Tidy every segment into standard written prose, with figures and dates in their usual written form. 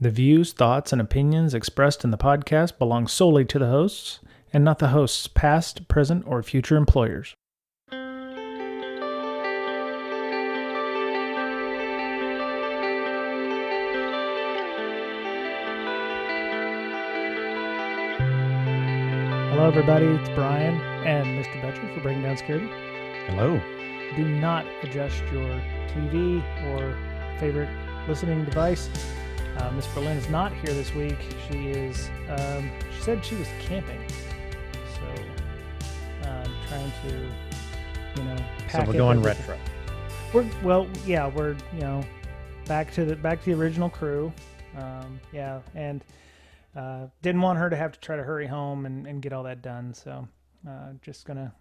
The views, thoughts, and opinions expressed in the podcast belong solely to the hosts and not the host's past, present, or future employers. Hello, everybody. It's Brian and Mr. Betcher for Breaking Down Security. Hello. Do not adjust your TV or favorite listening device. Miss Berlin is not here this week. She said she was camping. So, trying to, pack So we're going retro. We're back to the original crew. And didn't want her to have to try to hurry home and get all that done. So, just gonna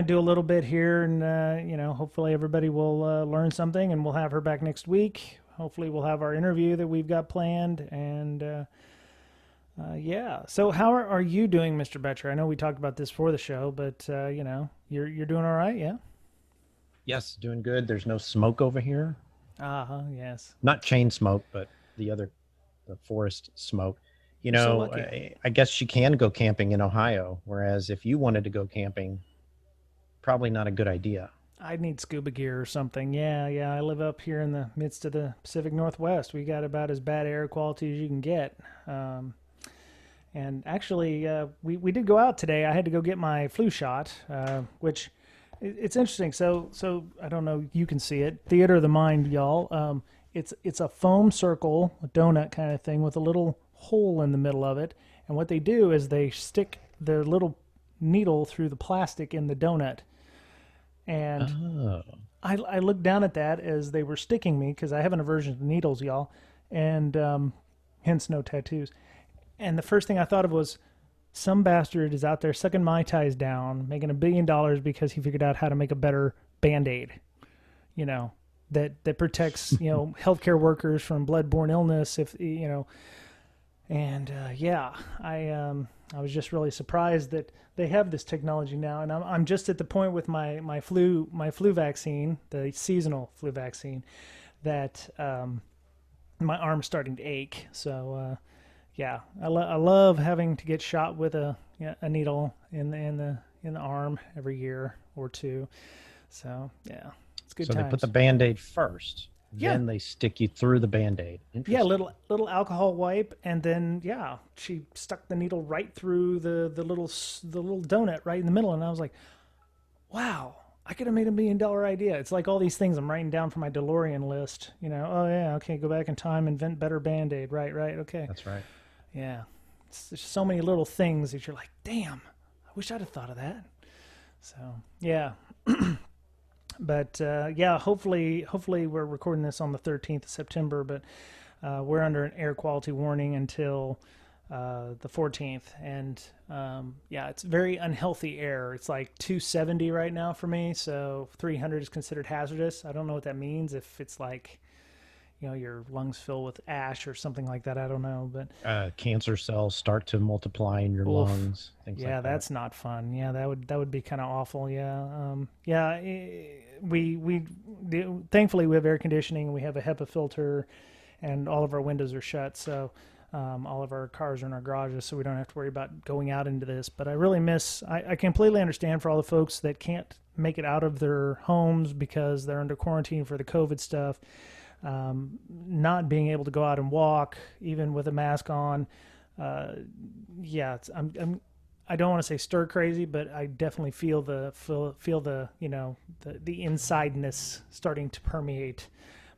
do a little bit here, and hopefully everybody will learn something, and we'll have her back next week. Hopefully we'll have our interview that we've got planned, and So how are you doing, Mr. Betcher? I know we talked about this for the show, but you're doing all right, yeah? Yes, doing good. There's no smoke over here. Yes. Not chain smoke, but the forest smoke. So lucky. I guess you can go camping in Ohio, whereas if you wanted to go camping, probably not a good idea. I'd need scuba gear or something. Yeah. I live up here in the midst of the Pacific Northwest. We got about as bad air quality as you can get. And actually, we did go out today. I had to go get my flu shot, which it's interesting. So I don't know. You can see it. Theater of the mind, y'all. It's a foam circle, a donut kind of thing with a little hole in the middle of it. And what they do is they stick the little needle through the plastic in the donut. And I looked down at that as they were sticking me, because I have an aversion to needles, y'all, and hence no tattoos. And the first thing I thought of was, some bastard is out there sucking Mai Tais down, making $1 billion because he figured out how to make a better Band-Aid, that protects, healthcare workers from bloodborne illness. I was just really surprised that they have this technology now, and I'm just at the point with my flu vaccine, the seasonal flu vaccine, that my arm's starting to ache. So I love having to get shot with a needle in the arm every year or two. So yeah, it's good. So times. They put the Band-Aid first. Then they stick you through the Band-Aid. Yeah, little alcohol wipe, and then she stuck the needle right through the little donut right in the middle, and I was like, wow, I could have made $1 million idea. It's like all these things I'm writing down for my DeLorean list. Go back in time, invent better Band-Aid. Right, okay. That's right. Yeah, there's so many little things that you're like, damn, I wish I'd have thought of that. So yeah. But hopefully we're recording this on the 13th of September, but we're under an air quality warning until the 14th. And it's very unhealthy air. It's like 270 right now for me, so 300 is considered hazardous. I don't know what that means, if it's like, your lungs fill with ash or something like that. I don't know, but cancer cells start to multiply in your lungs. Things like that. That's not fun. Yeah, that would be kind of awful. Yeah. We thankfully we have air conditioning, and we have a HEPA filter, and all of our windows are shut. So all of our cars are in our garages, so we don't have to worry about going out into this. But I really I completely understand for all the folks that can't make it out of their homes because they're under quarantine for the COVID stuff. Not being able to go out and walk, even with a mask on. I don't want to say stir crazy, but I definitely feel the insideness starting to permeate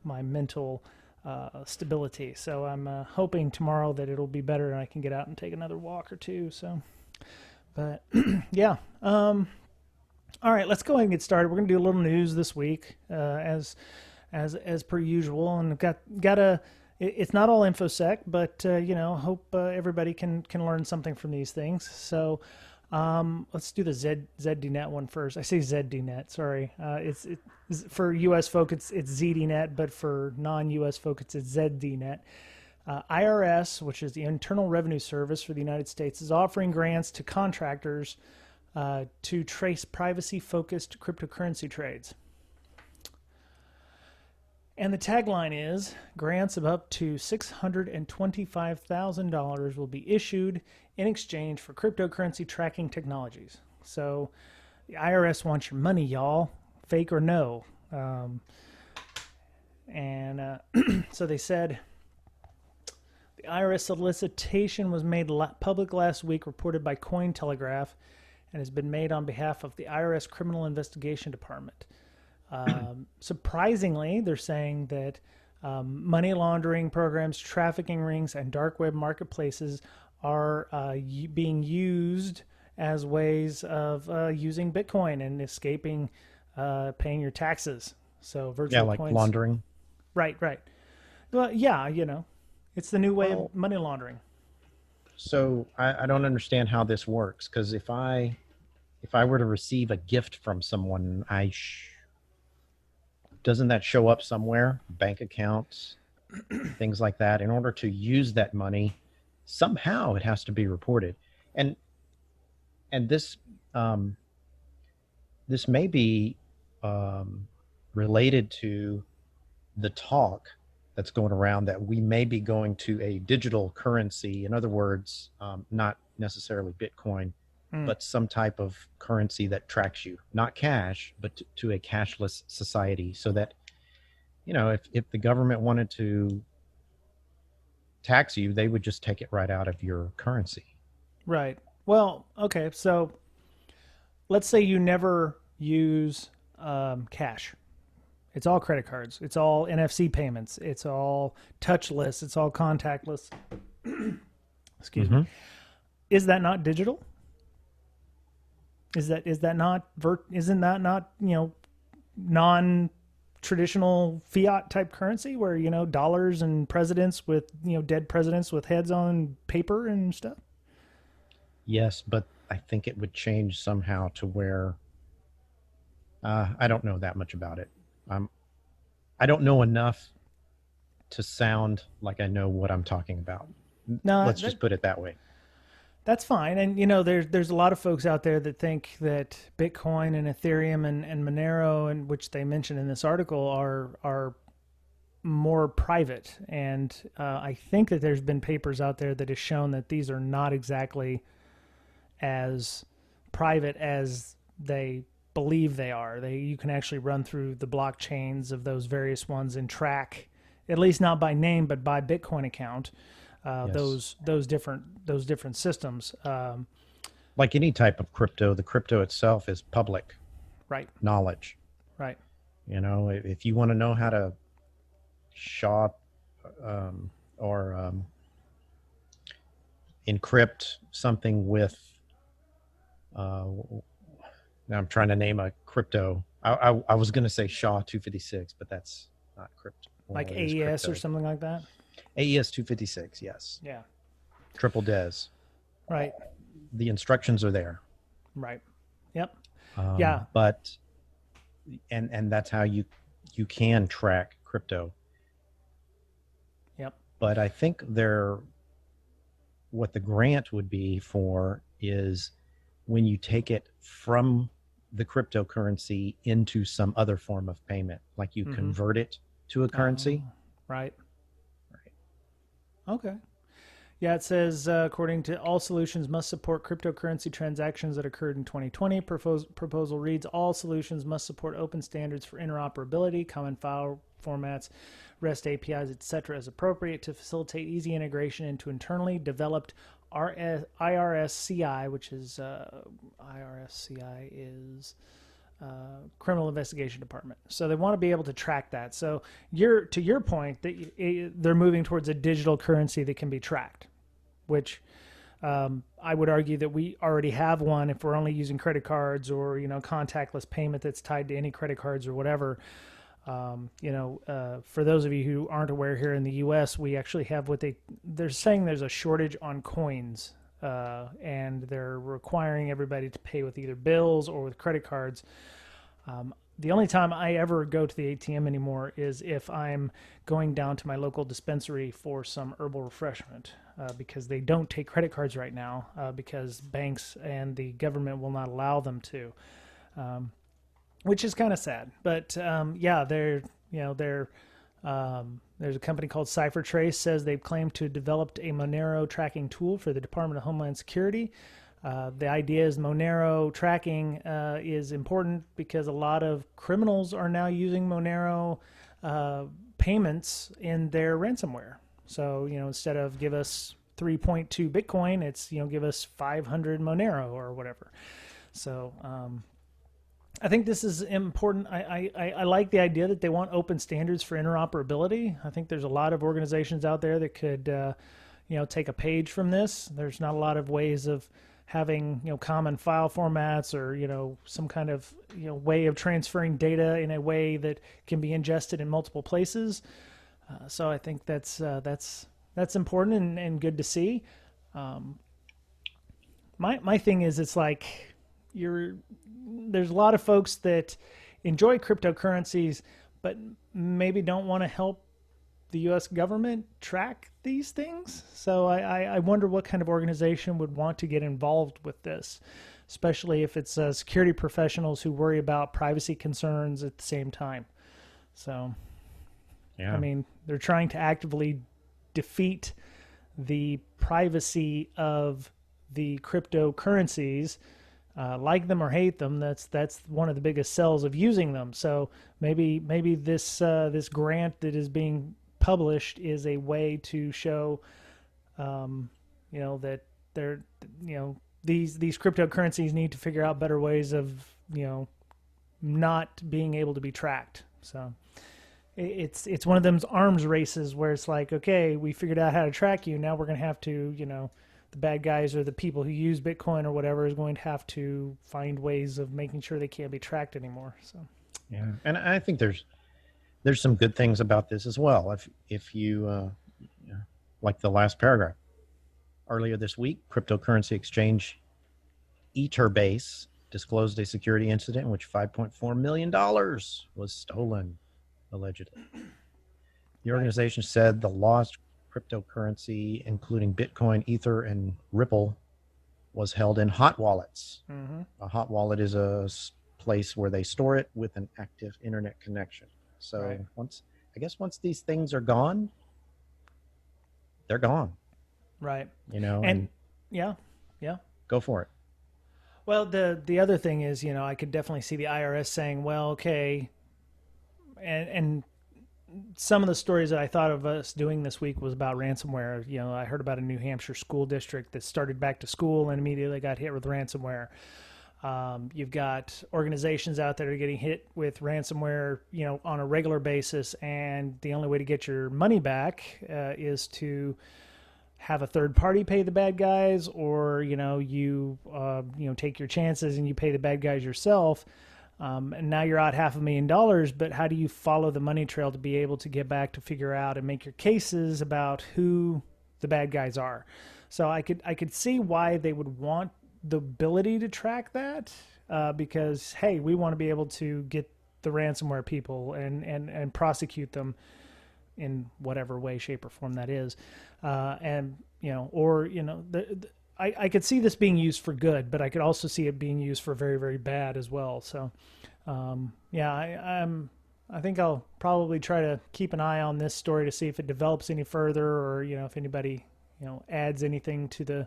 my mental stability. So I'm hoping tomorrow that it'll be better and I can get out and take another walk or two. So, but yeah. All right, let's go ahead and get started. We're going to do a little news this week, as per usual, and it's not all InfoSec, but hope everybody can learn something from these things. So let's do the ZDNet one first. I say ZDNet, sorry. It's for U.S. folk, it's ZDNet, but for non-U.S. folk, it's ZDNet. IRS, which is the Internal Revenue Service for the United States, is offering grants to contractors to trace privacy-focused cryptocurrency trades. And the tagline is grants of up to $625,000 will be issued in exchange for cryptocurrency tracking technologies. So the IRS wants your money, y'all, fake or no. So they said the IRS solicitation was made public last week, reported by Cointelegraph, and has been made on behalf of the IRS Criminal Investigation Department. Surprisingly, they're saying that money laundering programs, trafficking rings, and dark web marketplaces are being used as ways of using Bitcoin and escaping paying your taxes. So virtual like coins. laundering. Right. Well, yeah, it's the new way of money laundering. So I don't understand how this works, because if I were to receive a gift from someone, doesn't that show up somewhere? Bank accounts, things like that. In order to use that money, somehow it has to be reported. And this this may be related to the talk that's going around that we may be going to a digital currency. In other words, not necessarily Bitcoin, but some type of currency that tracks you, not cash, but to a cashless society, so that, if the government wanted to tax you, they would just take it right out of your currency. Right. Well, okay. So let's say you never use cash. It's all credit cards. It's all NFC payments. It's all touchless. It's all contactless. Excuse me. Is that not digital? Isn't that not non-traditional fiat type currency where, dollars and presidents with, dead presidents with heads on paper and stuff? Yes, but I think it would change somehow to where I don't know that much about it. I don't know enough to sound like I know what I'm talking about. No, let's just put it that way. That's fine. And, there's a lot of folks out there that think that Bitcoin and Ethereum and Monero, and which they mentioned in this article, are more private. And I think that there's been papers out there that have shown that these are not exactly as private as they believe they are. You can actually run through the blockchains of those various ones and track, at least not by name, but by Bitcoin account, yes, those different systems. Like any type of crypto, the crypto itself is public, right? Knowledge, right? If you want to know how to shop or encrypt something with now I'm trying to name a crypto. I was going to say SHA-256, but that's not crypto. Like AES or something like that? AES-256, yes. Yeah. Triple DES. Right. The instructions are there. Right. Yep. Yeah. But, and that's how you can track crypto. Yep. But I think what the grant would be for is when you take it from the cryptocurrency into some other form of payment, like you convert it to a currency. Right. Okay. Yeah, it says, according to all solutions must support cryptocurrency transactions that occurred in 2020. Proposal reads, all solutions must support open standards for interoperability, common file formats, REST APIs, etc. as appropriate to facilitate easy integration into internally developed IRS CI, which is IRS CI is Criminal Investigation Department. So they want to be able to track that. So to your point, that they're moving towards a digital currency that can be tracked, which I would argue that we already have one if we're only using credit cards or contactless payment that's tied to any credit cards or whatever. For those of you who aren't aware, here in the U.S., we actually have they're saying there's a shortage on coins, and they're requiring everybody to pay with either bills or with credit cards. The only time I ever go to the ATM anymore is if I'm going down to my local dispensary for some herbal refreshment, because they don't take credit cards right now, because banks and the government will not allow them to. Which is kind of sad, but yeah, they're There's a company called CipherTrace says they've claimed to have developed a Monero tracking tool for the Department of Homeland Security. The idea is Monero tracking is important because a lot of criminals are now using Monero payments in their ransomware. So, instead of give us 3.2 Bitcoin, it's, give us 500 Monero or whatever. So, I think this is important. I like the idea that they want open standards for interoperability. I think there's a lot of organizations out there that could, take a page from this. There's not a lot of ways of having, common file formats or, some kind of, way of transferring data in a way that can be ingested in multiple places. So I think that's important and good to see. My thing is, it's like there's a lot of folks that enjoy cryptocurrencies, but maybe don't want to help the U.S. government track these things. So I wonder what kind of organization would want to get involved with this, especially if it's security professionals who worry about privacy concerns at the same time. So, yeah. I mean, they're trying to actively defeat the privacy of the cryptocurrencies. Like them or hate them, that's one of the biggest sells of using them. So maybe this grant that is being published is a way to show, that they're, these cryptocurrencies need to figure out better ways of, not being able to be tracked. So it's one of those arms races where it's like, okay, we figured out how to track you. Now we're going to have to, the bad guys or the people who use Bitcoin or whatever is going to have to find ways of making sure they can't be tracked anymore. So, yeah. And I think there's some good things about this as well. If you, like the last paragraph, earlier this week, cryptocurrency exchange Etherbase disclosed a security incident in which $5.4 million was stolen, allegedly. The organization said the lost cryptocurrency, including Bitcoin, Ether, and Ripple, was held in hot wallets. Mm-hmm. A hot wallet is a place where they store it with an active internet connection. So right. once these things are gone, they're gone. Right. And yeah. Go for it. Well, the other thing is, I could definitely see the IRS saying, well, okay, and some of the stories that I thought of us doing this week was about ransomware. I heard about a New Hampshire school district that started back to school and immediately got hit with ransomware. You've got organizations out there that are getting hit with ransomware, on a regular basis, and the only way to get your money back is to have a third party pay the bad guys, or you take your chances and you pay the bad guys yourself. And now you're out $500,000, but how do you follow the money trail to be able to get back to figure out and make your cases about who the bad guys are? So I could see why they would want the ability to track that, because, hey, we want to be able to get the ransomware people and prosecute them in whatever way, shape, or form that is. I could see this being used for good, but I could also see it being used for very, very bad as well. So, I think I'll probably try to keep an eye on this story to see if it develops any further, or, if anybody, adds anything to the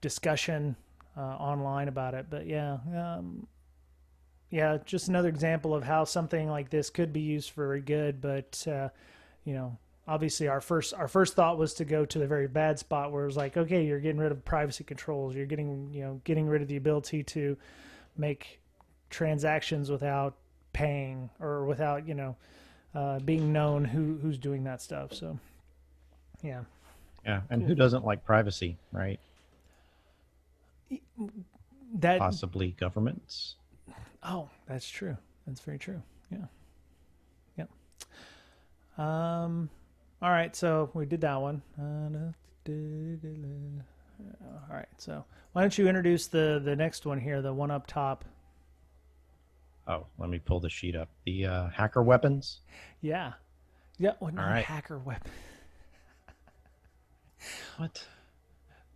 discussion online about it. But just another example of how something like this could be used for very good, but obviously our first thought was to go to the very bad spot where it was like, okay, you're getting rid of privacy controls, you're getting rid of the ability to make transactions without paying or without being known who's doing that stuff. So yeah, and cool. Who doesn't like privacy, right? That possibly governments. Oh, that's true. That's very true. Yeah. All right, so we did that one. All right, so why don't you introduce the next one here, the one up top? Oh, let me pull the sheet up. The hacker weapons? Yeah. Well, not right. Hacker weapon. What?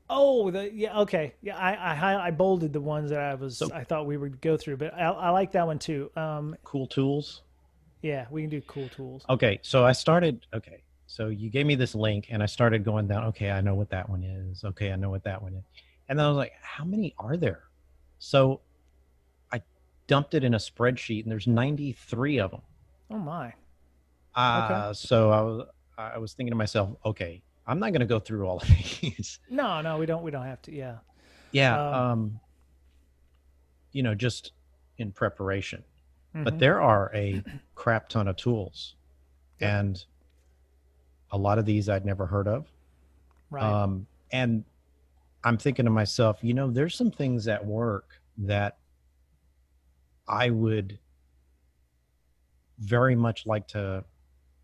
Oh, okay. Yeah, I bolded the ones that I thought we would go through, but I like that one too. Cool tools? Yeah, we can do cool tools. Okay, so I started. Okay, so you gave me this link, and I started going down. Okay, I know what that one is. Okay, I know what that one is. And then I was like, how many are there? So I dumped it in a spreadsheet, and there's 93 of them. Oh my. Okay. So I was thinking to myself, okay, I'm not going to go through all of these. No, no, we don't have to. Yeah. Yeah, Um, just in preparation. But mhm. there are a crap ton of tools, Yep. and a lot of these I'd never heard of. Right. And I'm thinking to myself, there's some things at work that I would very much like to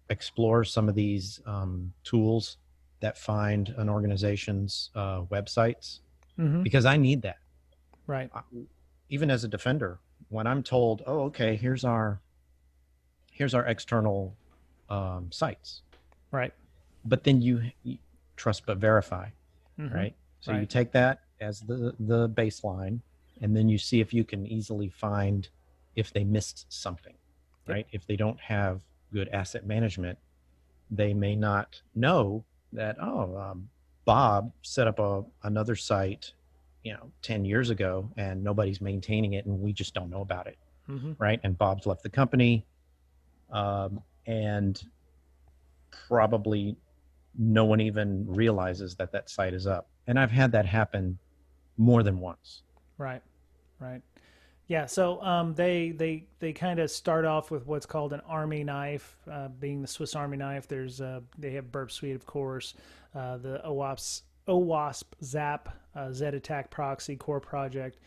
explore some of these tools that find an organization's websites, Mhm. because I need that. Right. Even as a defender, when I'm told, oh, okay, here's our external sites, Right. but then you trust but verify, Mhm. right? So you Right. take that as the baseline, and then you see if you can easily find if they missed something, Yep. right? If they don't have good asset management, they may not know that, Bob set up another site 10 years ago, and nobody's maintaining it, and we just don't know about it, Mhm. right? And Bob's left the company, and probably no one even realizes that that site is up. And I've had that happen more than once. Right. Right. Yeah, so they kind of start off with what's called an Army knife, being the Swiss Army knife. There's they have Burp Suite, of course, the OWASP Zap, Z Attack Proxy Core Project,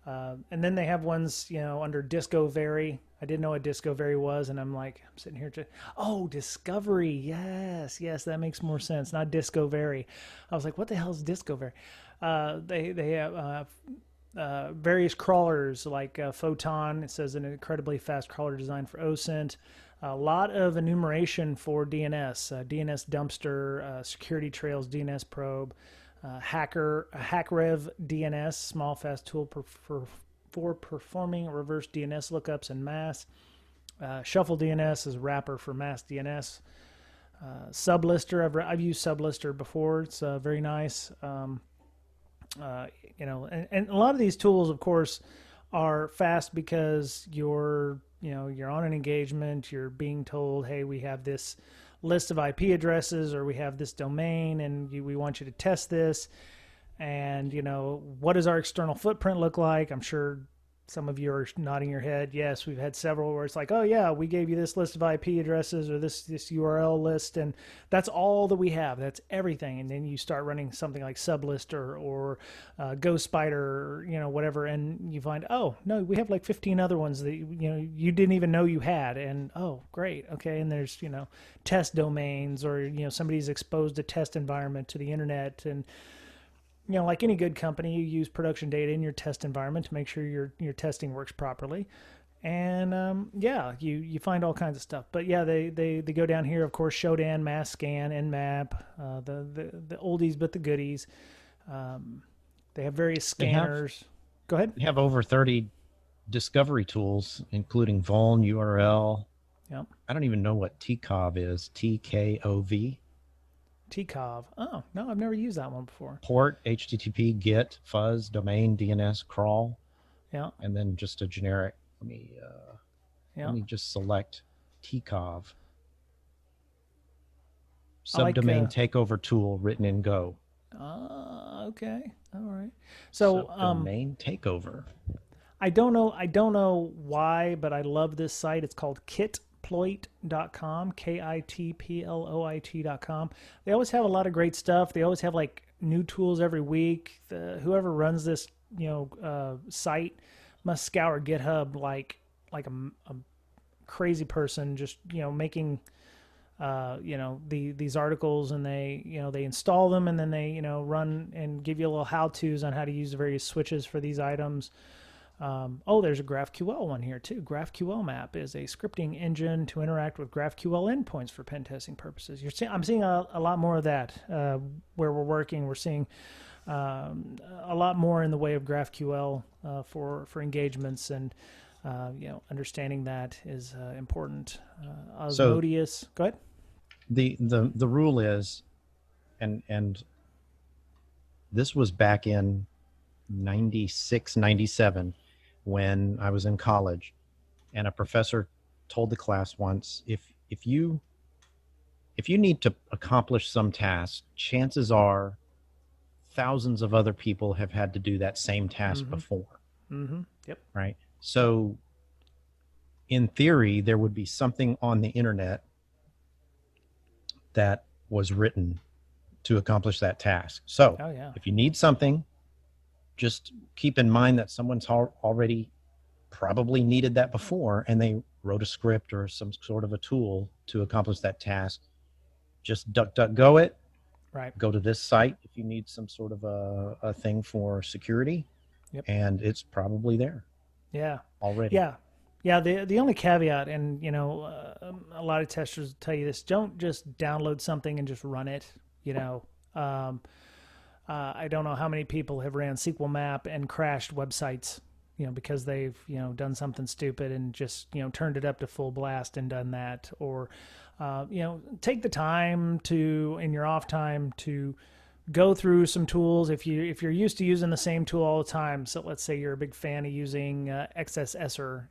and then they have ones under Discovery. I didn't know what Discovery was, and I'm sitting here Discovery, yes, yes, that makes more sense. Not Discovery. I was like, what the hell is Discovery? They have various crawlers like Photon. It says an incredibly fast crawler designed for OSINT. A lot of enumeration for DNS, DNS dumpster, security trails, DNS probe, HackRev DNS, small fast tool for performing reverse DNS lookups en masse. Shuffle DNS is a wrapper for mass DNS. Sublister, I've used Sublister before. It's very nice. And a lot of these tools, of course, are fast because you're on an engagement. You're being told, hey, we have this list of IP addresses, or we have this domain, and we want you to test this. And what does our external footprint look like? I'm sure some of you are nodding your head. Yes, we've had several where it's like, oh yeah, we gave you this list of IP addresses or this URL list, and that's all that we have. That's everything. And then you start running something like Sublister or Ghost Spider, or whatever, and you find, oh no, we have like 15 other ones that you didn't even know you had. And oh great, okay. And there's test domains, or somebody's exposed a test environment to the internet. And like any good company, you use production data in your test environment to make sure your testing works properly. And you find all kinds of stuff. But yeah, they go down here, of course, Shodan, Mass Scan, Nmap, the oldies but the goodies. They have various They have scanners. Go ahead. they have over 30 discovery tools, including Vuln, URL. Yep. I don't even know what TKOV is. TKOV. TCOV. Oh no, I've never used that one before. Port, HTTP, GET, fuzz, domain, DNS, crawl, Yeah. and then just a generic. Let Yeah. me just select TKOV. I like. Subdomain takeover tool written in Go. Okay. All right. So Subdomain takeover. I don't know why, but I love this site. It's called kitploit.com, kitploit.com. They always have a lot of great stuff. They always have like new tools every week. Whoever runs this, site must scour GitHub like a crazy person, just making these articles, and they install them, and then they run and give you a little how-tos on how to use the various switches for these items. There's a GraphQL one here too. GraphQL Map is a scripting engine to interact with GraphQL endpoints for pen testing purposes. I'm seeing a lot more of that where we're working. We're seeing a lot more in the way of GraphQL for engagements, and understanding that is important. So Osmodeus, go ahead. the rule is, and this was back in 96, 97, when I was in college, and a professor told the class once, if you need to accomplish some task, chances are thousands of other people have had to do that same task before. Yep. Right. So in theory, there would be something on the internet that was written to accomplish that task. So Oh yeah. if you need something, just keep in mind that someone's already probably needed that before, and they wrote a script or some sort of a tool to accomplish that task. Just DuckDuckGo it. Right. Go to this site if you need some sort of a thing for security. Yep. And it's probably there. Yeah. Already. Yeah. Yeah. The only caveat, and a lot of testers will tell you this: don't just download something and just run it. I don't know how many people have ran SQL Map and crashed websites, because they've, done something stupid and just, turned it up to full blast and done that. Or, take the time to, in your off time, to go through some tools. If you're used to using the same tool all the time, so let's say you're a big fan of using XSSer,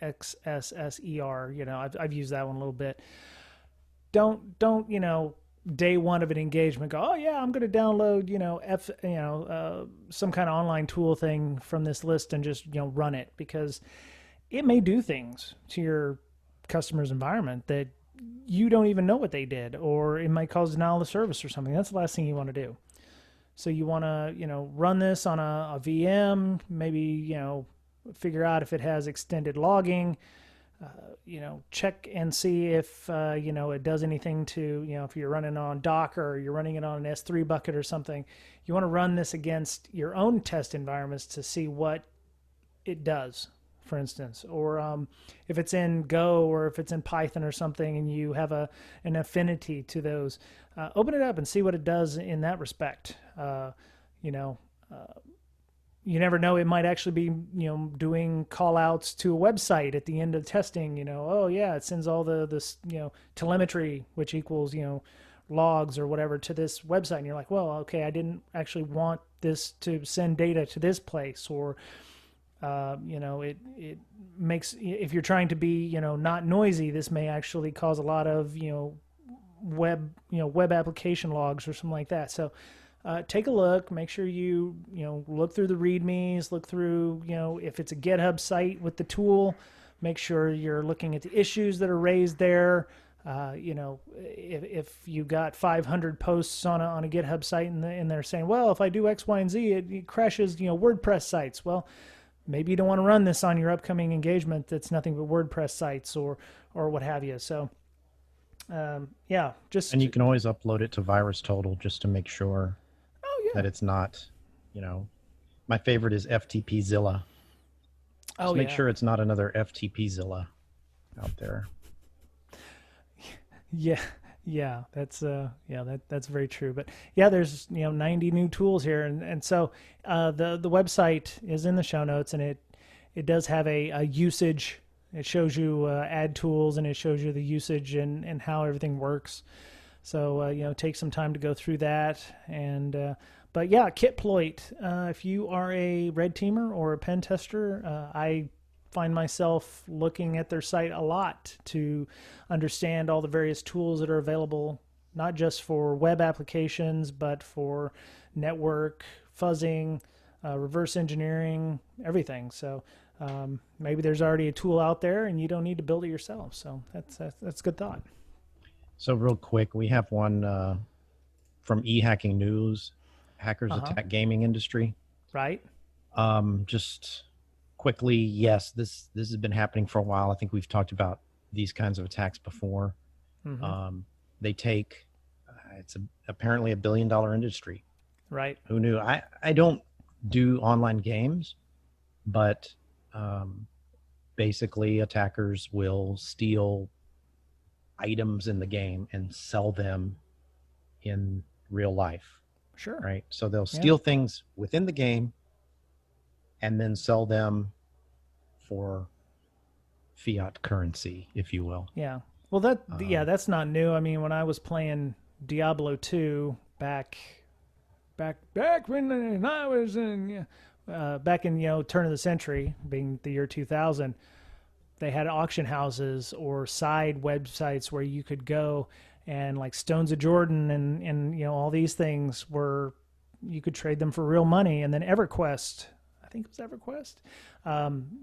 XSSER, I've used that one a little bit. Don't day one of an engagement go, oh yeah, I'm going to download some kind of online tool thing from this list and just run it, because it may do things to your customer's environment that you don't even know what they did, or it might cause denial of service or something. That's the last thing you want to do. So you want to run this on a VM, maybe figure out if it has extended logging. Check and see if, it does anything to, if you're running on Docker or you're running it on an S3 bucket or something. You want to run this against your own test environments to see what it does, for instance. Or if it's in Go or if it's in Python or something and you have an affinity to those, open it up and see what it does in that respect. You never know, it might actually be, doing call outs to a website at the end of testing, oh yeah, it sends all this, telemetry, which equals, logs or whatever to this website. And you're like, well, okay, I didn't actually want this to send data to this place. Or, it makes, if you're trying to be, not noisy, this may actually cause a lot of, web application logs or something like that. So, take a look, make sure you look through the READMEs, look through, if it's a GitHub site with the tool, make sure you're looking at the issues that are raised there. If you got 500 posts on a GitHub site and they're saying, well, if I do X, Y, and Z, it crashes, WordPress sites. Well, maybe you don't want to run this on your upcoming engagement that's nothing but WordPress sites or what have you. So, just. And you can always upload it to VirusTotal just to make sure that it's not, my favorite is FTPzilla. Just make sure it's not another FTPzilla out there. Yeah, that's that's very true. But yeah, there's 90 new tools here, and so the website is in the show notes, and it does have a usage. It shows you add tools, and it shows you the usage and how everything works. So take some time to go through that. And but yeah, Kitploit. If you are a red teamer or a pen tester, I find myself looking at their site a lot to understand all the various tools that are available, not just for web applications, but for network, fuzzing, reverse engineering, everything. So maybe there's already a tool out there and you don't need to build it yourself. So that's a good thought. So real quick, we have one from eHacking News, Hackers Attack Gaming Industry. Right. Just quickly, yes, this has been happening for a while. I think we've talked about these kinds of attacks before. They take, it's apparently $1 billion industry. Right. Who knew? I don't do online games, but basically attackers will steal items in the game and sell them in real life. Sure. Right. So they'll steal things within the game and then sell them for fiat currency, if you will. Yeah. Well, that's not new. I mean, when I was playing Diablo 2 back when I was in back in turn of the century, being the year 2000, they had auction houses or side websites where you could go, and like Stones of Jordan and all these things were, you could trade them for real money. And then EverQuest, I think it was EverQuest,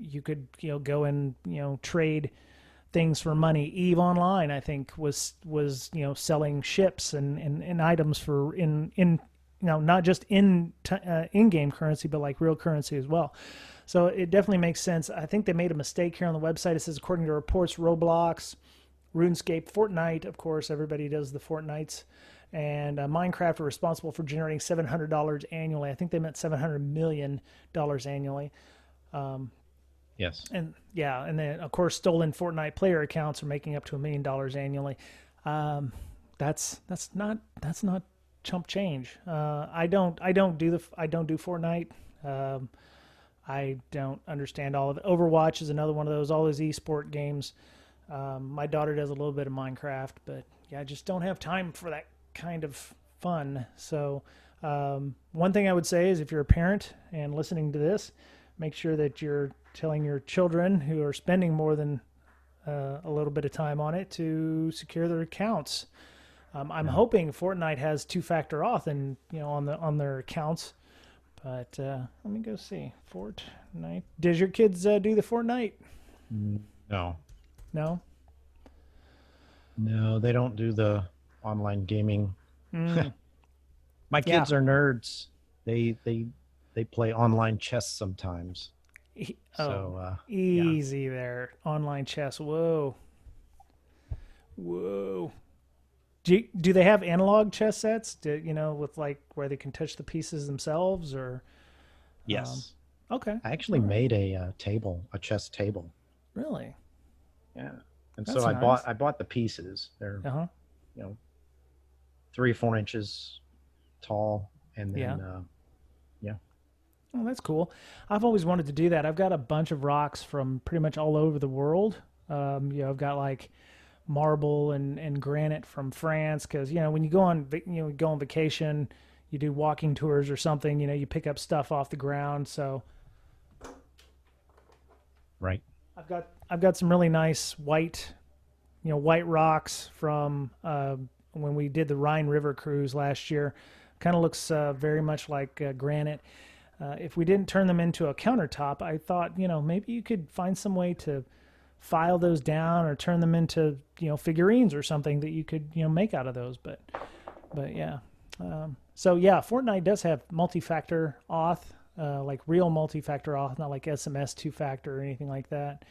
you could go and trade things for money. Eve Online, I think, was selling ships and items for in not just in-game currency, but like real currency as well. So it definitely makes sense. I think they made a mistake here on the website. It says, according to reports, Roblox, RuneScape, Fortnite, of course, everybody does the Fortnites, and Minecraft are responsible for generating $700 annually. I think they meant $700 million annually. Yes. And yeah, and then of course stolen Fortnite player accounts are making up to $1 million annually. That's not chump change. I don't do Fortnite. I don't understand all of it. Overwatch is another one of those, all those esport games. My daughter does a little bit of Minecraft, but yeah, I just don't have time for that kind of fun. So one thing I would say is, if you're a parent and listening to this, make sure that you're telling your children who are spending more than a little bit of time on it to secure their accounts. I'm hoping Fortnite has two-factor auth and on their accounts, but let me go see. Fortnite. Does your kids do the Fortnite? No. No. No, they don't do the online gaming. My kids are nerds. They play online chess sometimes. Easy there. Online chess. Whoa. Do they have analog chess sets? With like where they can touch the pieces themselves, or? Yes. Okay. I actually made a chess table. Really? Yeah. And That's so nice. I bought the pieces. They're 3 or 4 inches tall, and then Oh, that's cool. I've always wanted to do that. I've got a bunch of rocks from pretty much all over the world. I've got like marble and granite from France, because when you go on vacation, you do walking tours or something. You pick up stuff off the ground. So right. I've got some really nice white rocks from when we did the Rhine River cruise last year. Kind of looks very much like granite. If we didn't turn them into a countertop, I thought, maybe you could find some way to file those down or turn them into, figurines or something that you could, make out of those. But yeah. So yeah, Fortnite does have multi-factor auth, like real multi-factor auth, not like SMS two-factor or anything like that.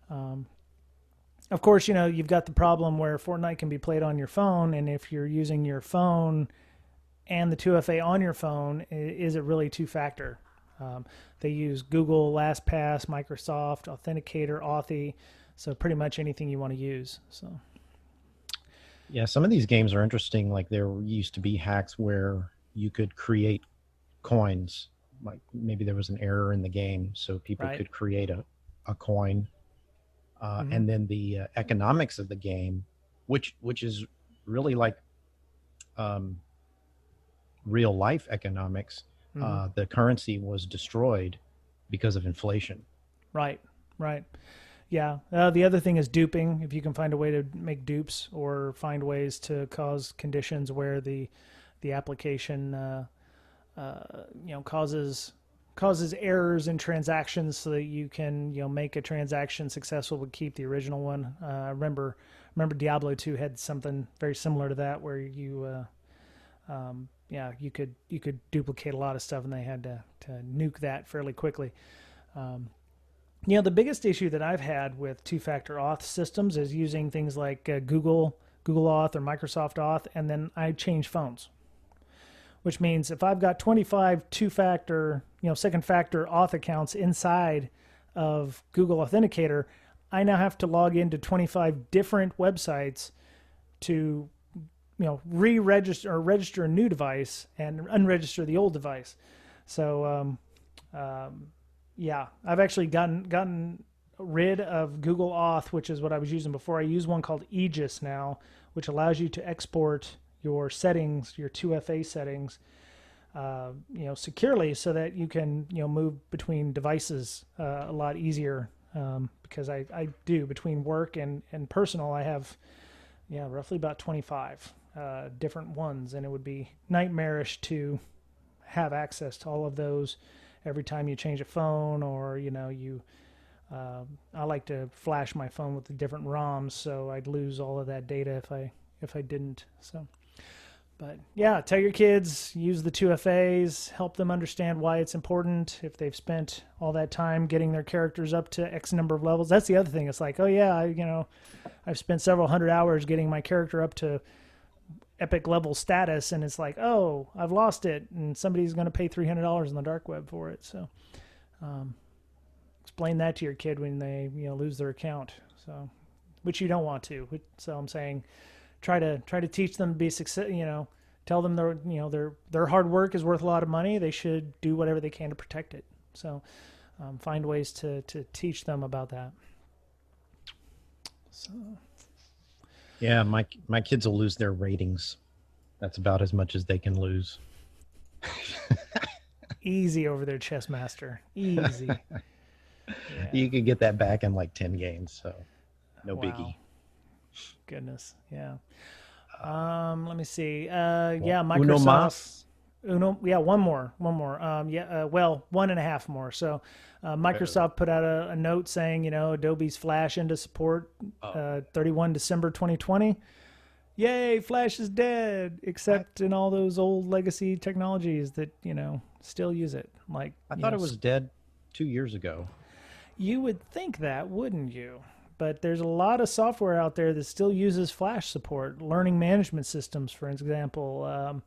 Of course, you've got the problem where Fortnite can be played on your phone, and if you're using your phone and the 2FA on your phone, is it really two-factor? They use Google, LastPass, Microsoft, Authenticator, Authy, so pretty much anything you want to use. So, yeah, some of these games are interesting. Like there used to be hacks where you could create coins. Like maybe there was an error in the game, so people could create a coin, and then the economics of the game, which is really like real life economics. The currency was destroyed because of inflation. Right. Yeah. The other thing is duping. If you can find a way to make dupes or find ways to cause conditions where the application causes errors in transactions, so that you can make a transaction successful but keep the original one. I remember Diablo 2 had something very similar to that, where you could duplicate a lot of stuff, and they had to nuke that fairly quickly. The biggest issue that I've had with two-factor auth systems is using things like Google Auth or Microsoft Auth, and then I change phones. Which means if I've got 25 two-factor, second-factor auth accounts inside of Google Authenticator, I now have to log into 25 different websites to re-register or register a new device and unregister the old device. So Yeah, I've actually gotten rid of Google Auth, which is what I was using before. I use one called Aegis now, which allows you to export your settings, your 2FA settings, securely, so that you can move between devices a lot easier. Because I do, between work and personal, I have roughly about 25 different ones, and it would be nightmarish to have access to all of those every time you change a phone, or I like to flash my phone with the different ROMs, so I'd lose all of that data if I didn't. So, but yeah, tell your kids, use the 2FAs, help them understand why it's important. If they've spent all that time getting their characters up to X number of levels, that's the other thing. It's like, oh yeah, I've spent several hundred hours getting my character up to epic level status, and it's like, oh, I've lost it, and somebody's going to pay $300 on the dark web for it. So explain that to your kid when they lose their account, so which you don't want to. So I'm saying try to teach them to be success, tell them their hard work is worth a lot of money. They should do whatever they can to protect it. So find ways to teach them about that. So yeah, my kids will lose their ratings. That's about as much as they can lose. Easy over there, chess master. Easy. Yeah. You could get that back in like 10 games, so no biggie. Goodness, yeah. Let me see. Microsoft. Uno más? One more. Well, 1.5 more. So, Microsoft put out a note saying, Adobe's Flash into support 31 December 2020. Yay, Flash is dead, except in all those old legacy technologies that, still use it. Like, I thought it was dead 2 years ago. You would think that, wouldn't you? But there's a lot of software out there that still uses Flash support. Learning management systems, for example.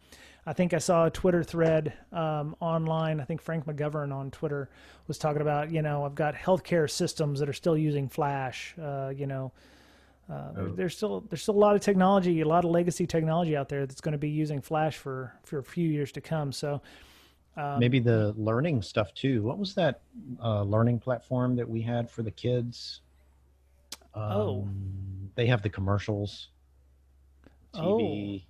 I think I saw a Twitter thread online. I think Frank McGovern on Twitter was talking about, I've got healthcare systems that are still using Flash. There's still a lot of technology, a lot of legacy technology out there that's going to be using Flash for a few years to come. So maybe the learning stuff too. What was that learning platform that we had for the kids? They have the commercials. TV.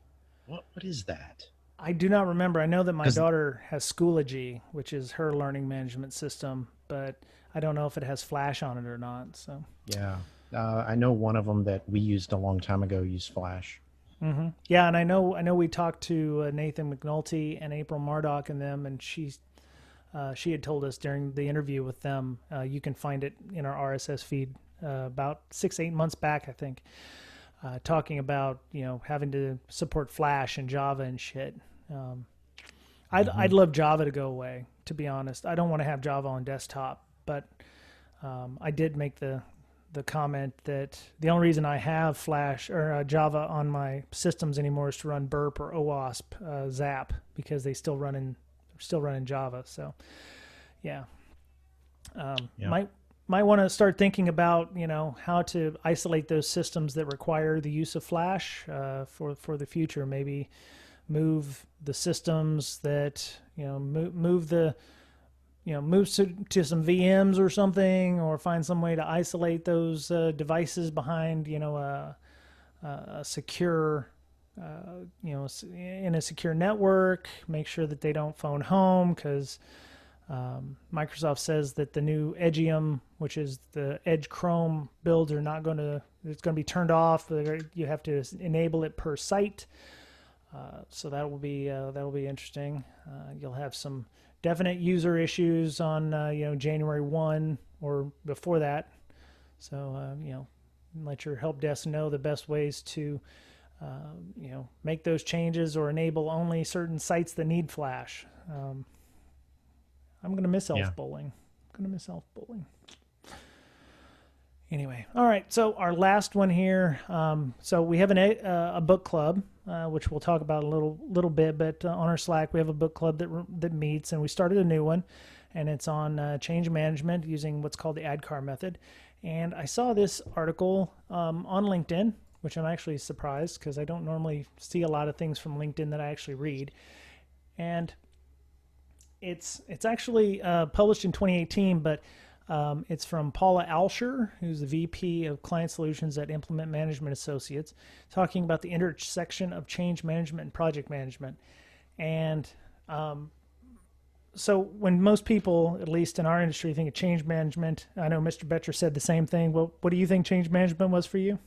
What is that? I do not remember. I know that my daughter has Schoology, which is her learning management system, but I don't know if it has Flash on it or not. So yeah, I know one of them that we used a long time ago used Flash. Mm-hmm. Yeah, and I know we talked to Nathan McNulty and April Murdoch and them, and she had told us during the interview with them. You can find it in our RSS feed about 6-8 months back, I think. Talking about having to support Flash and Java and shit. I'd love Java to go away, to be honest. I don't want to have Java on desktop, but I did make the comment that the only reason I have Flash or Java on my systems anymore is to run burp or OWASP Zap, because they still run in Java. So yeah. Might want to start thinking about, how to isolate those systems that require the use of Flash for the future. Maybe move the systems that, move to some VMs or something, or find some way to isolate those devices behind, a secure, in a secure network. Make sure that they don't phone home, because Microsoft says that the new Edgeium, which is the Edge Chrome builds, it's going to be turned off. You have to enable it per site. So that will be interesting. You'll have some definite user issues on, January 1 or before that. So, let your help desk know the best ways to, make those changes or enable only certain sites that need Flash. I'm going to miss Elf Bowling. Anyway, all right. So our last one here. So we have a book club, which we'll talk about a little bit. But on our Slack, we have a book club that meets, and we started a new one, and it's on change management using what's called the ADKAR method. And I saw this article on LinkedIn, which I'm actually surprised, because I don't normally see a lot of things from LinkedIn that I actually read. And It's actually published in 2018, but it's from Paula Alsher, who's the VP of Client Solutions at Implement Management Associates, talking about the intersection of change management and project management. And so when most people, at least in our industry, think of change management, I know Mr. Betcher said the same thing. Well, what do you think change management was for you?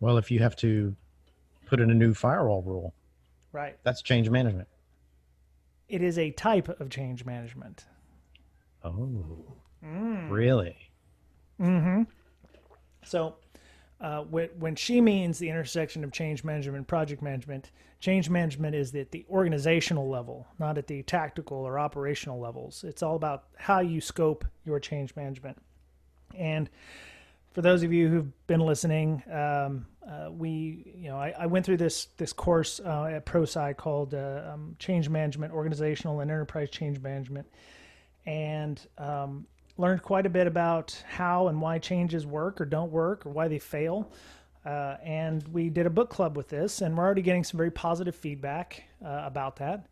Well, if you have to put in a new firewall rule, right, that's change management. It is a type of change management. Oh, really? Mm-hmm. So when she means the intersection of change management and project management, change management is at the organizational level, not at the tactical or operational levels. It's all about how you scope your change management. And for those of you who've been listening, I went through this course at ProSci called Change Management, Organizational and Enterprise Change Management, and learned quite a bit about how and why changes work or don't work or why they fail. And we did a book club with this, and we're already getting some very positive feedback about that.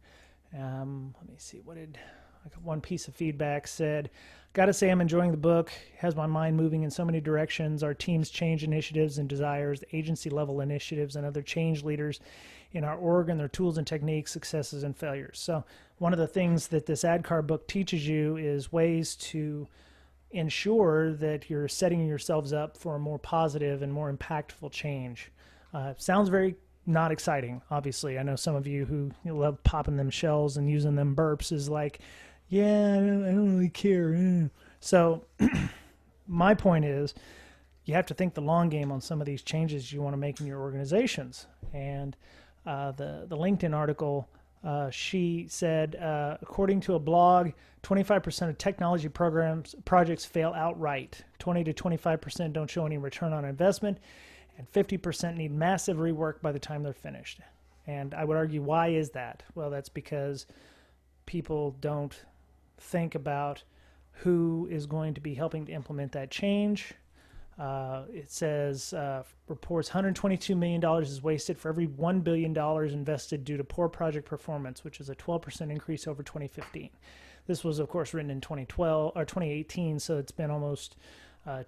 Let me see, I got one piece of feedback said, "Got to say I'm enjoying the book. It has my mind moving in so many directions. Our team's change initiatives and desires, agency level initiatives, and other change leaders in our org and their tools and techniques, successes and failures." So one of the things that this ADKAR book teaches you is ways to ensure that you're setting yourselves up for a more positive and more impactful change. Sounds very not exciting, obviously. I know some of you who love popping them shells and using them burps is like, yeah, I don't really care. So my point is you have to think the long game on some of these changes you want to make in your organizations. And the LinkedIn article, she said, according to a blog, 25% of technology projects fail outright. 20 to 25% don't show any return on investment, and 50% need massive rework by the time they're finished. And I would argue, why is that? Well, that's because people don't think about who is going to be helping to implement that change. It says, reports $122 million is wasted for every $1 billion invested due to poor project performance, which is a 12% increase over 2015. This was, of course, written in 2012 or 2018, so it's been almost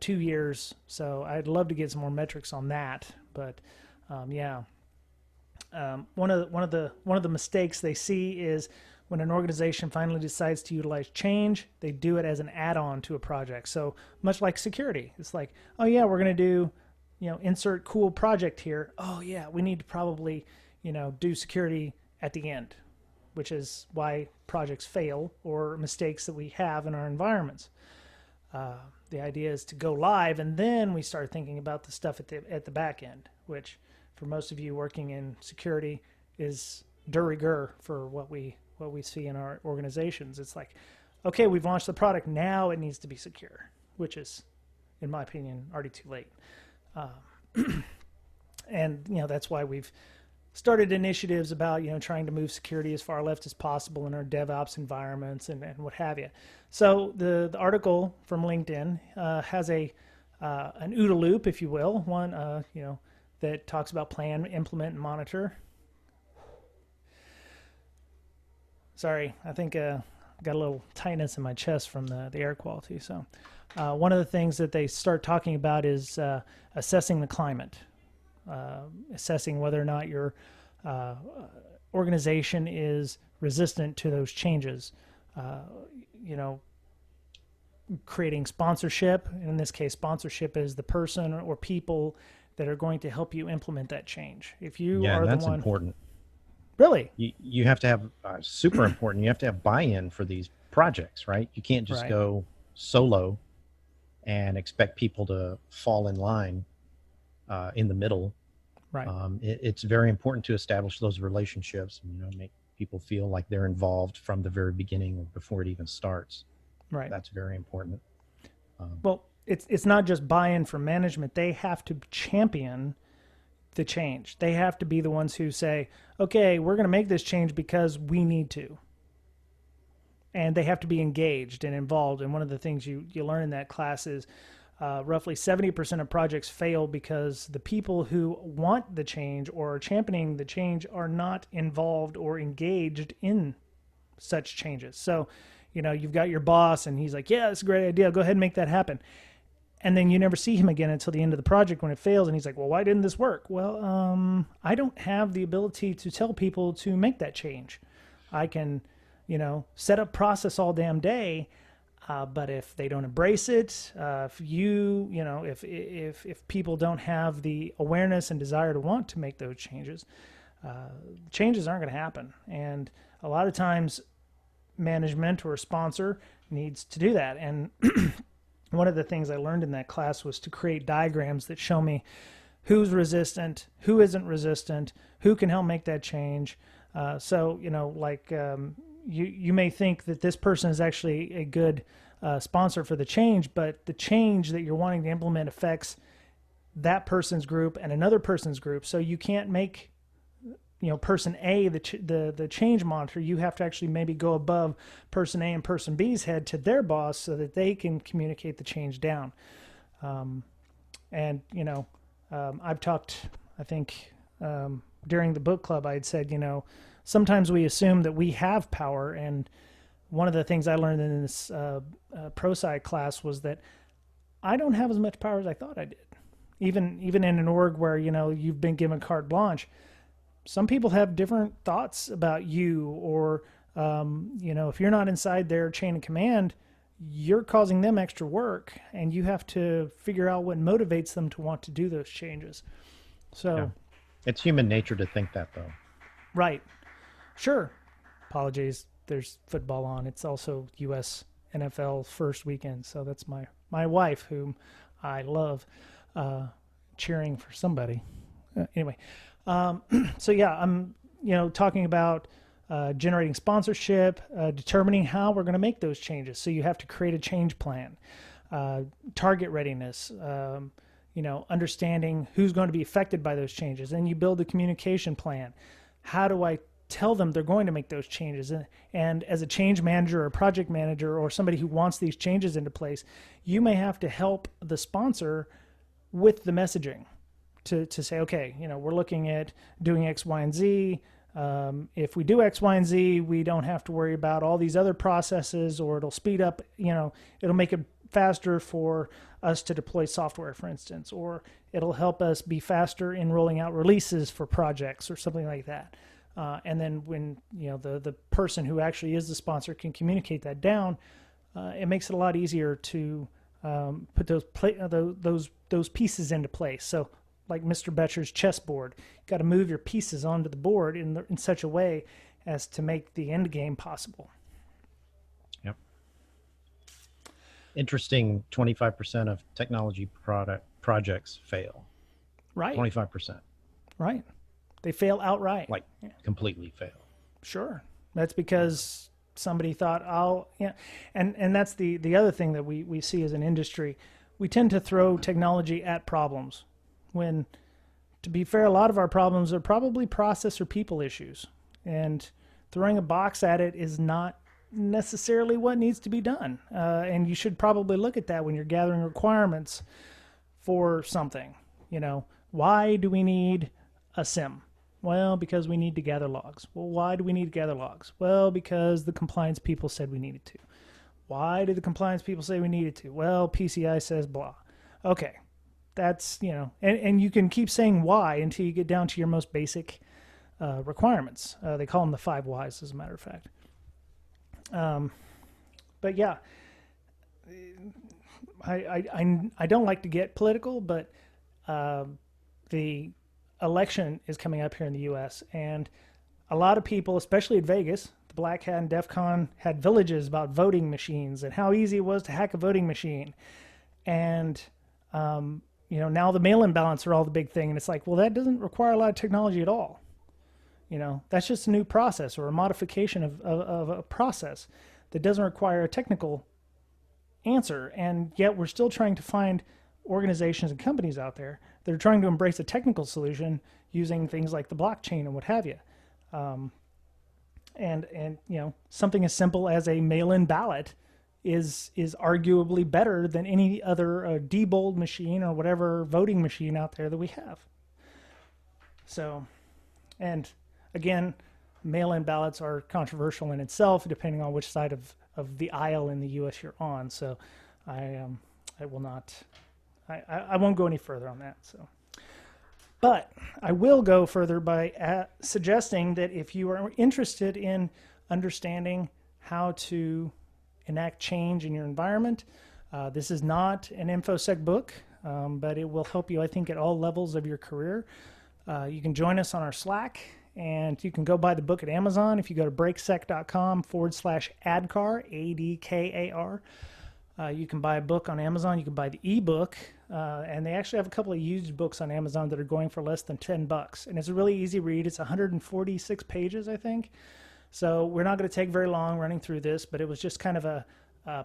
2 years. So I'd love to get some more metrics on that. But one of the mistakes they see is when an organization finally decides to utilize change, they do it as an add-on to a project. So much like security, it's like, oh yeah, we're going to do, insert cool project here. Oh yeah, we need to probably, do security at the end, which is why projects fail or mistakes that we have in our environments. The idea is to go live, and then we start thinking about the stuff at the back end, which for most of you working in security is de rigueur for what we see in our organizations. It's like, okay, we've launched the product, now it needs to be secure, which is, in my opinion, already too late. And that's why we've started initiatives about trying to move security as far left as possible in our DevOps environments and what have you. So the article from LinkedIn has an OODA loop, if you will, one that talks about plan, implement, and monitor. Sorry, I think I got a little tightness in my chest from the air quality. So one of the things that they start talking about is assessing the climate, assessing whether or not your organization is resistant to those changes. Creating sponsorship. In this case, sponsorship is the person or people that are going to help you implement that change. If you are the one... Yeah, that's important. Really? You have to have, super important, you have to have buy-in for these projects, right? You can't just go solo and expect people to fall in line in the middle. Right. It's very important to establish those relationships and make people feel like they're involved from the very beginning or before it even starts. Right. That's very important. Well, it's not just buy-in from management. They have to champion the change. They have to be the ones who say, okay, we're going to make this change because we need to. And they have to be engaged and involved. And one of the things you learn in that class is roughly 70% of projects fail because the people who want the change or are championing the change are not involved or engaged in such changes. So, you've got your boss and he's like, yeah, that's a great idea. Go ahead and make that happen. And then you never see him again until the end of the project when it fails. And he's like, well, why didn't this work? Well, I don't have the ability to tell people to make that change. I can, set up process all damn day. But if they don't embrace it, if people don't have the awareness and desire to want to make those changes aren't going to happen. And a lot of times management or a sponsor needs to do that. And one of the things I learned in that class was to create diagrams that show me who's resistant, who isn't resistant, who can help make that change. You may think that this person is actually a good sponsor for the change, but the change that you're wanting to implement affects that person's group and another person's group. So you can't make person A the change monitor. You have to actually maybe go above person A and person B's head to their boss so that they can communicate the change down. I've talked, I think, during the book club, I had said, sometimes we assume that we have power. And one of the things I learned in this ProSci class was that I don't have as much power as I thought I did. Even in an org where, you've been given carte blanche, some people have different thoughts about you, or, if you're not inside their chain of command, you're causing them extra work, and you have to figure out what motivates them to want to do those changes. So yeah. It's human nature to think that, though. Right. Sure. Apologies. There's football on. It's also U.S. NFL first weekend. So that's my wife, whom I love, cheering for somebody. Anyway. So yeah, I'm, talking about generating sponsorship, determining how we're going to make those changes. So you have to create a change plan, target readiness, understanding who's going to be affected by those changes. And you build a communication plan. How do I tell them they're going to make those changes? And as a change manager or a project manager or somebody who wants these changes into place, you may have to help the sponsor with the messaging. To say, okay, we're looking at doing X, Y, and Z. If we do X, Y, and Z, we don't have to worry about all these other processes, or it'll speed up, it'll make it faster for us to deploy software, for instance, or it'll help us be faster in rolling out releases for projects or something like that. And then when, the person who actually is the sponsor can communicate that down, it makes it a lot easier to put those pieces into place. So, like Mr. Betcher's chessboard, you got to move your pieces onto the board in such a way as to make the end game possible. Yep. Interesting. 25% of technology projects fail. Right. 25%. Right. They fail outright. Completely fail. Sure. That's because somebody thought, and that's the other thing that we see as an industry. We tend to throw technology at problems, when, to be fair, a lot of our problems are probably process or people issues. And throwing a box at it is not necessarily what needs to be done. And you should probably look at that when you're gathering requirements for something. Why do we need a SIM? Well, because we need to gather logs. Well, why do we need to gather logs? Well, because the compliance people said we needed to. Why did the compliance people say we needed to? Well, PCI says blah. Okay. That's, and you can keep saying why until you get down to your most basic requirements. They call them the 5 whys, as a matter of fact. But yeah, I don't like to get political, but the election is coming up here in the U.S., and a lot of people, especially at Vegas, the Black Hat and DEF CON, had villages about voting machines and how easy it was to hack a voting machine. And now the mail-in ballots are all the big thing. And it's like, well, that doesn't require a lot of technology at all. That's just a new process or a modification of a process that doesn't require a technical answer. And yet we're still trying to find organizations and companies out there that are trying to embrace a technical solution using things like the blockchain and what have you. And something as simple as a mail-in ballot is arguably better than any other Diebold machine or whatever voting machine out there that we have. So, and again, mail-in ballots are controversial in itself, depending on which side of the aisle in the U.S. you're on. So I will not, I won't go any further on that. So, but I will go further by suggesting that if you are interested in understanding how to enact change in your environment, this is not an InfoSec book, but it will help you, I think, at all levels of your career. You can join us on our Slack, and you can go buy the book at Amazon. If you go to brakesec.com/adkar, ADKAR, you can buy a book on Amazon. You can buy the ebook, and they actually have a couple of used books on Amazon that are going for less than $10. And it's a really easy read. It's 146 pages, I think. So we're not going to take very long running through this, but it was just kind of a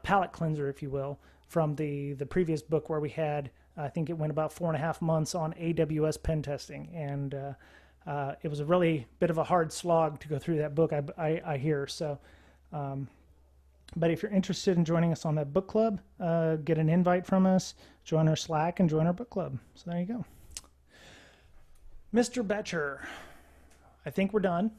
palate cleanser, if you will, from the previous book where we had, I think it went about 4.5 months on AWS pen testing. And it was a really bit of a hard slog to go through that book, I hear. So, but if you're interested in joining us on that book club, get an invite from us, join our Slack, and join our book club. So there you go. Mr. Betcher, I think we're done.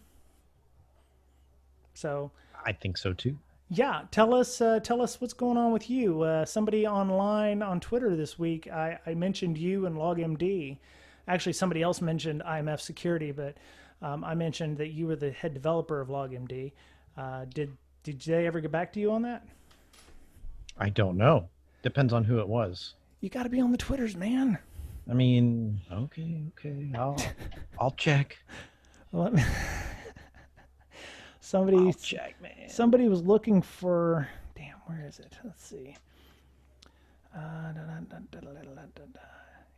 So I think so too. Yeah, tell us what's going on with you. Somebody online on Twitter this week, I mentioned you and LogMD. Actually, somebody else mentioned IMF Security, but I mentioned that you were the head developer of LogMD. Did they ever get back to you on that? I don't know. Depends on who it was. You got to be on the Twitters, man. I mean, okay. I'll check. Well, I'll check, man. Somebody was looking for. Damn, where is it? Let's see.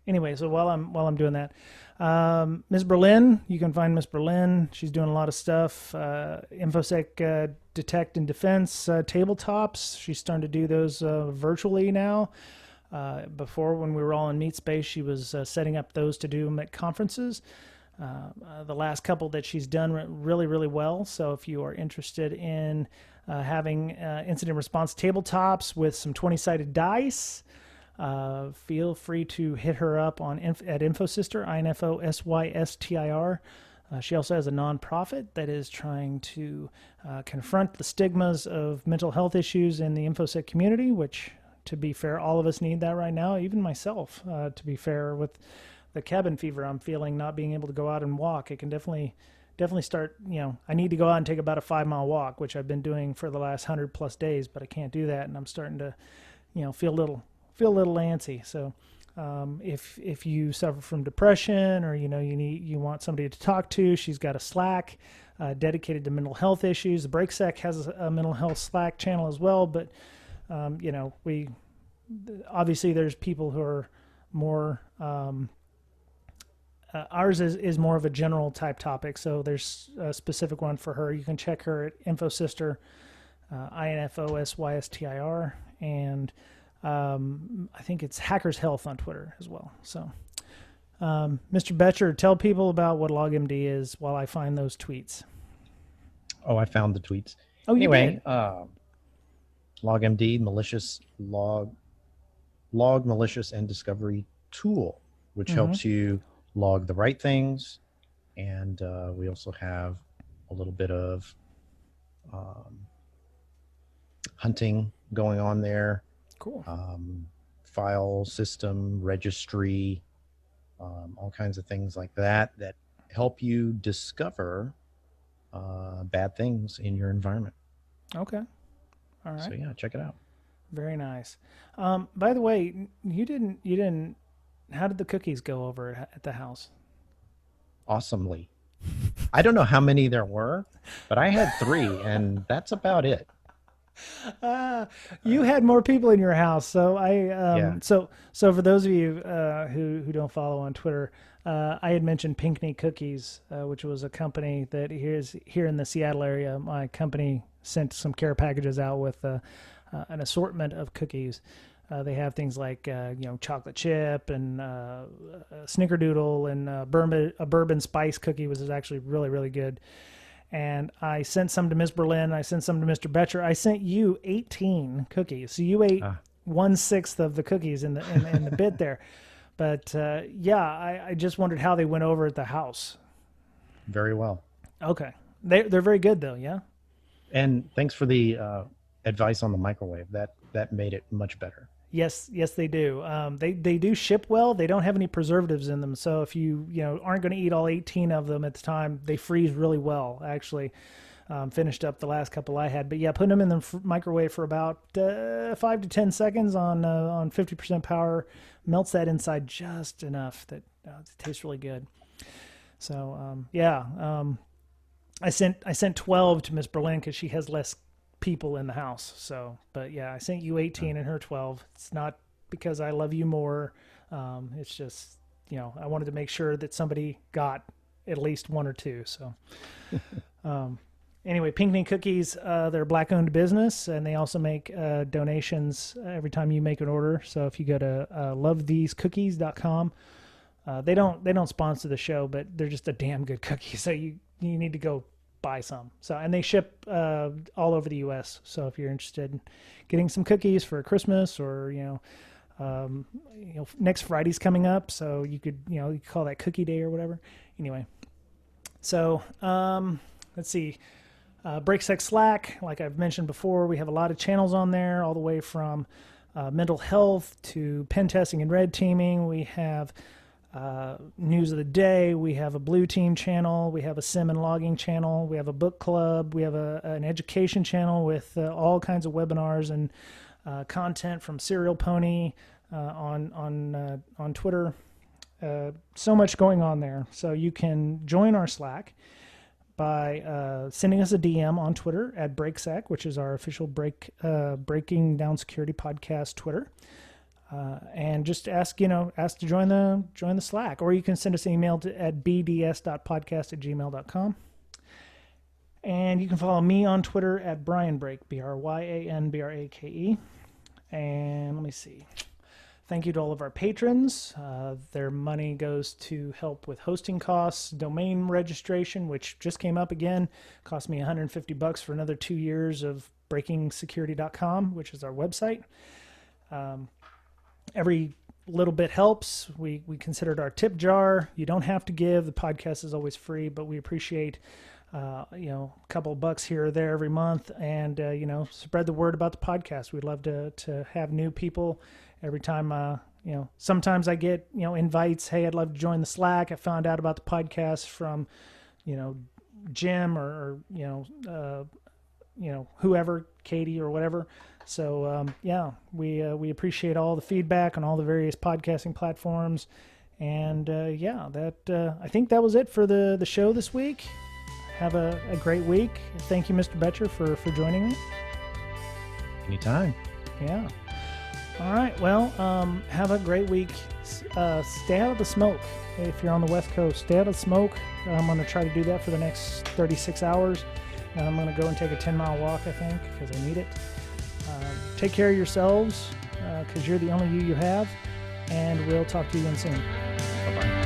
Anyway, so while I'm doing that, Ms. Berlin, you can find Ms. Berlin. She's doing a lot of stuff. InfoSec Detect and Defense tabletops. She's starting to do those virtually now. Before, when we were all in MeetSpace, she was setting up those to do them at conferences. The last couple that she's done really, really well. So if you are interested in having incident response tabletops with some 20-sided dice, feel free to hit her up on at InfoSyster, INFOSYSTIR. She also has a nonprofit that is trying to confront the stigmas of mental health issues in the InfoSec community, which, to be fair, all of us need that right now, even myself, to be fair, with the cabin fever I'm feeling, not being able to go out and walk. It can definitely start, I need to go out and take about a 5-mile walk, which I've been doing for the last 100+ days, but I can't do that. And I'm starting to, feel a little antsy. So if you suffer from depression, or, you want somebody to talk to, she's got a Slack dedicated to mental health issues. The Brakesec has a mental health Slack channel as well. But, we obviously there's people who are more, ours is more of a general type topic, so there's a specific one for her. You can check her at InfoSyster, INFOSYSTIR, and I think it's Hackers Health on Twitter as well. So, Mr. Betcher, tell people about what LogMD is while I find those tweets. Oh, I found the tweets. Oh, you anyway, did? LogMD, malicious log malicious and discovery tool, which helps you log the right things. And we also have a little bit of hunting going on there. Cool. File system, registry, all kinds of things like that help you discover bad things in your environment. Okay. All right. So yeah, check it out. Very nice. By the way, you didn't, how did the cookies go over at the house? Awesomely. I don't know how many there were, but I had 3, and that's about it. You had more people in your house, so Yeah. So for those of you who don't follow on Twitter, I had mentioned Pinckney Cookies, which was a company that here in the Seattle area. My company sent some care packages out with an assortment of cookies. They have things like chocolate chip and snickerdoodle, and a bourbon spice cookie, which is actually really, really good. And I sent some to Ms. Berlin. I sent some to Mr. Betcher. I sent you 18 cookies. So you ate 1/6 of the cookies in the bit there. But I just wondered how they went over at the house. Very well. Okay. They're very good though. Yeah. And thanks for the advice on the microwave. That made it much better. Yes, they do. They do ship well. They don't have any preservatives in them, so if you aren't going to eat all 18 of them at the time, they freeze really well. Actually, finished up the last couple I had, but yeah, putting them in the microwave for about 5 to 10 seconds on 50% power melts that inside just enough that it tastes really good. So I sent 12 to Miss Berlin because she has less people in the house. So, but yeah, I sent you 18 and her 12. It's not because I love you more. It's just, I wanted to make sure that somebody got at least one or two. So, anyway, Pinckney Cookies, they're a black-owned business, and they also make donations every time you make an order. So if you go to lovethesecookies.com, they don't sponsor the show, but they're just a damn good cookie. So you need to go buy some. So, and they ship all over the U.S. So if you're interested in getting some cookies for Christmas, or next Friday's coming up, so you could you call that Cookie Day or whatever. Anyway, so let's see. Brakesec Slack, like I've mentioned before, we have a lot of channels on there, all the way from mental health to pen testing and red teaming. We have news of the day. We have a blue team channel. We have a sim and logging channel. We have a book club. We have an education channel with all kinds of webinars and content from Serial Pony on Twitter. So much going on there. So you can join our Slack by sending us a DM on Twitter at Brakesec, which is our official Breaking Down Security podcast Twitter. And just ask to join the Slack, or you can send us an email at bds.podcast@gmail.com. And you can follow me on Twitter at Brian Brake, BRYANBRAKE. And let me see. Thank you to all of our patrons. Their money goes to help with hosting costs, domain registration, which just came up again. Cost me $150 for another 2 years of breakingsecurity.com, which is our website. Every little bit helps. We considered our tip jar. You don't have to give. The podcast is always free, but we appreciate a couple of bucks here or there every month, and spread the word about the podcast. We'd love to have new people every time. Sometimes I get invites. Hey, I'd love to join the Slack. I found out about the podcast from Jim or whoever, Katie or whatever. So we appreciate all the feedback on all the various podcasting platforms, and I think that was it for the show this week. Have a great week. Thank you, Mr. Betcher, for joining me. Anytime. Yeah. All right. Well, have a great week. Stay out of the smoke. If you're on the West Coast, stay out of the smoke. I'm going to try to do that for the next 36 hours. And I'm going to go and take a 10-mile walk, I think, because I need it. Take care of yourselves, because you're the only you have. And we'll talk to you again soon. Bye-bye.